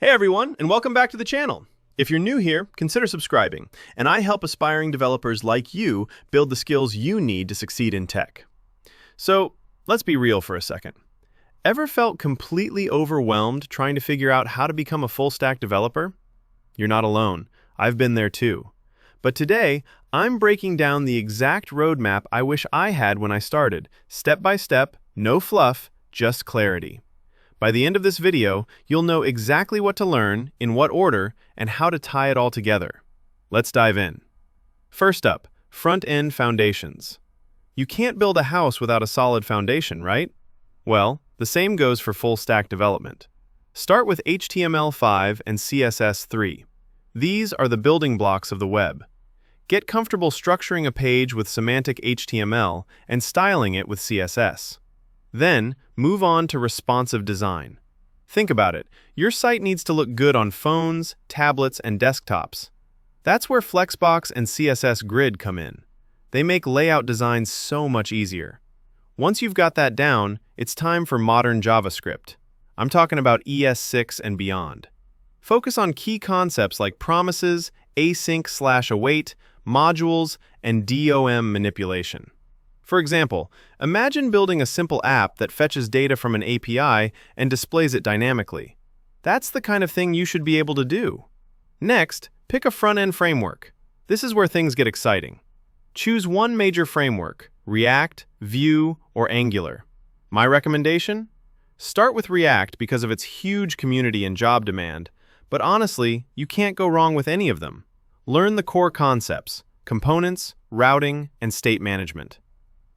Hey everyone, and welcome back to the channel. If you're new here, consider subscribing, and I help aspiring developers like you build the skills you need to succeed in tech. So, let's be real for a second. Ever felt completely overwhelmed trying to figure out how to become a full-stack developer? You're not alone. I've been there too. But today, I'm breaking down the exact roadmap I wish I had when I started, step by step, no fluff, just clarity. By the end of this video, you'll know exactly what to learn, in what order, and how to tie it all together. Let's dive in. First up, front-end foundations. You can't build a house without a solid foundation, right? Well, the same goes for full-stack development. Start with HTML5 and CSS3. These are the building blocks of the web. Get comfortable structuring a page with semantic HTML and styling it with CSS. Then, move on to responsive design. Think about it. Your site needs to look good on phones, tablets, and desktops. That's where Flexbox and CSS Grid come in. They make layout designs so much easier. Once you've got that down, it's time for modern JavaScript. I'm talking about ES6 and beyond. Focus on key concepts like promises, async/await, modules, and DOM manipulation. For example, imagine building a simple app that fetches data from an API and displays it dynamically. That's the kind of thing you should be able to do. Next, pick a front-end framework. This is where things get exciting. Choose one major framework, React, Vue, or Angular. My recommendation? Start with React because of its huge community and job demand, but honestly, you can't go wrong with any of them. Learn the core concepts, components, routing, and state management.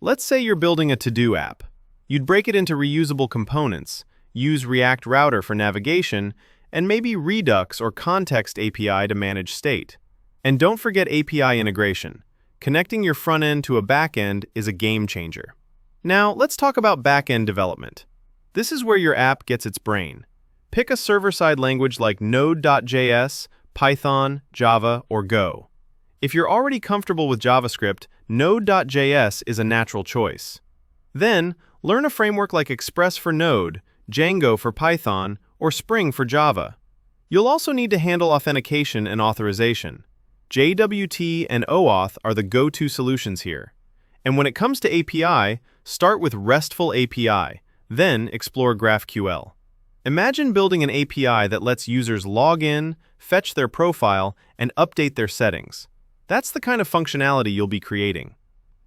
Let's say you're building a to-do app. You'd break it into reusable components, use React Router for navigation, and maybe Redux or Context API to manage state. And don't forget API integration. Connecting your front end to a back end is a game changer. Now, let's talk about back-end development. This is where your app gets its brain. Pick a server-side language like Node.js, Python, Java, or Go. If you're already comfortable with JavaScript, Node.js is a natural choice. Then, learn a framework like Express for Node, Django for Python, or Spring for Java. You'll also need to handle authentication and authorization. JWT and OAuth are the go-to solutions here. And when it comes to API, start with RESTful API, then explore GraphQL. Imagine building an API that lets users log in, fetch their profile, and update their settings. That's the kind of functionality you'll be creating.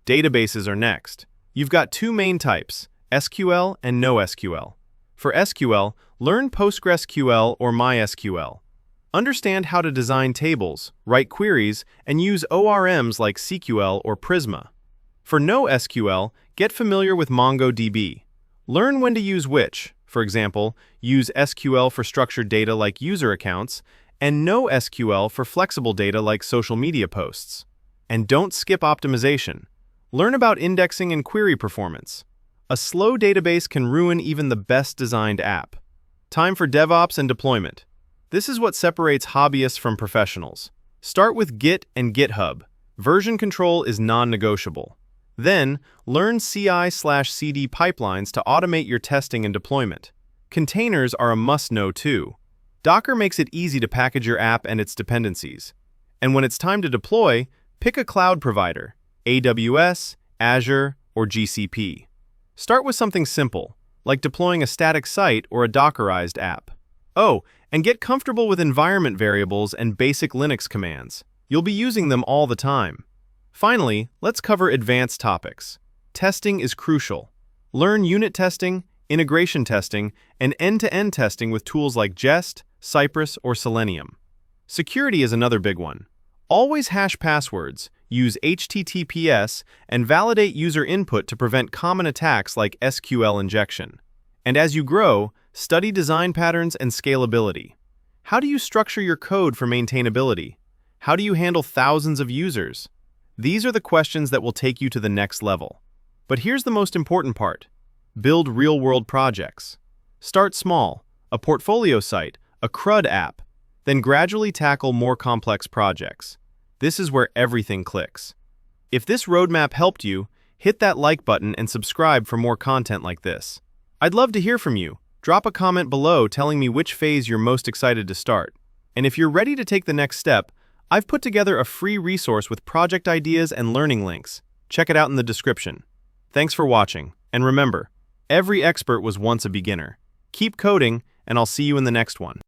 Databases are next. You've got two main types, SQL and NoSQL. For SQL, learn PostgreSQL or MySQL. Understand how to design tables, write queries, and use ORMs like SQL or Prisma. For NoSQL, get familiar with MongoDB. Learn when to use which. For example, use SQL for structured data like user accounts, and NoSQL for flexible data like social media posts. And don't skip optimization. Learn about indexing and query performance. A slow database can ruin even the best designed app. Time for DevOps and deployment. This is what separates hobbyists from professionals. Start with Git and GitHub. Version control is non-negotiable. Then, learn CI/CD pipelines to automate your testing and deployment. Containers are a must-know too. Docker makes it easy to package your app and its dependencies. And when it's time to deploy, pick a cloud provider, AWS, Azure, or GCP. Start with something simple, like deploying a static site or a Dockerized app. Oh, and get comfortable with environment variables and basic Linux commands. You'll be using them all the time. Finally, let's cover advanced topics. Testing is crucial. Learn unit testing, integration testing, and end-to-end testing with tools like Jest, Cypress, or Selenium. Security is another big one. Always hash passwords, use HTTPS, and validate user input to prevent common attacks like SQL injection. And as you grow, study design patterns and scalability. How do you structure your code for maintainability? How do you handle thousands of users? These are the questions that will take you to the next level. But here's the most important part. Build real-world projects. Start small, a portfolio site, a CRUD app, then gradually tackle more complex projects. This is where everything clicks. If this roadmap helped you, hit that like button and subscribe for more content like this. I'd love to hear from you. Drop a comment below telling me which phase you're most excited to start. And if you're ready to take the next step, I've put together a free resource with project ideas and learning links. Check it out in the description. Thanks for watching, and remember, every expert was once a beginner. Keep coding, and I'll see you in the next one.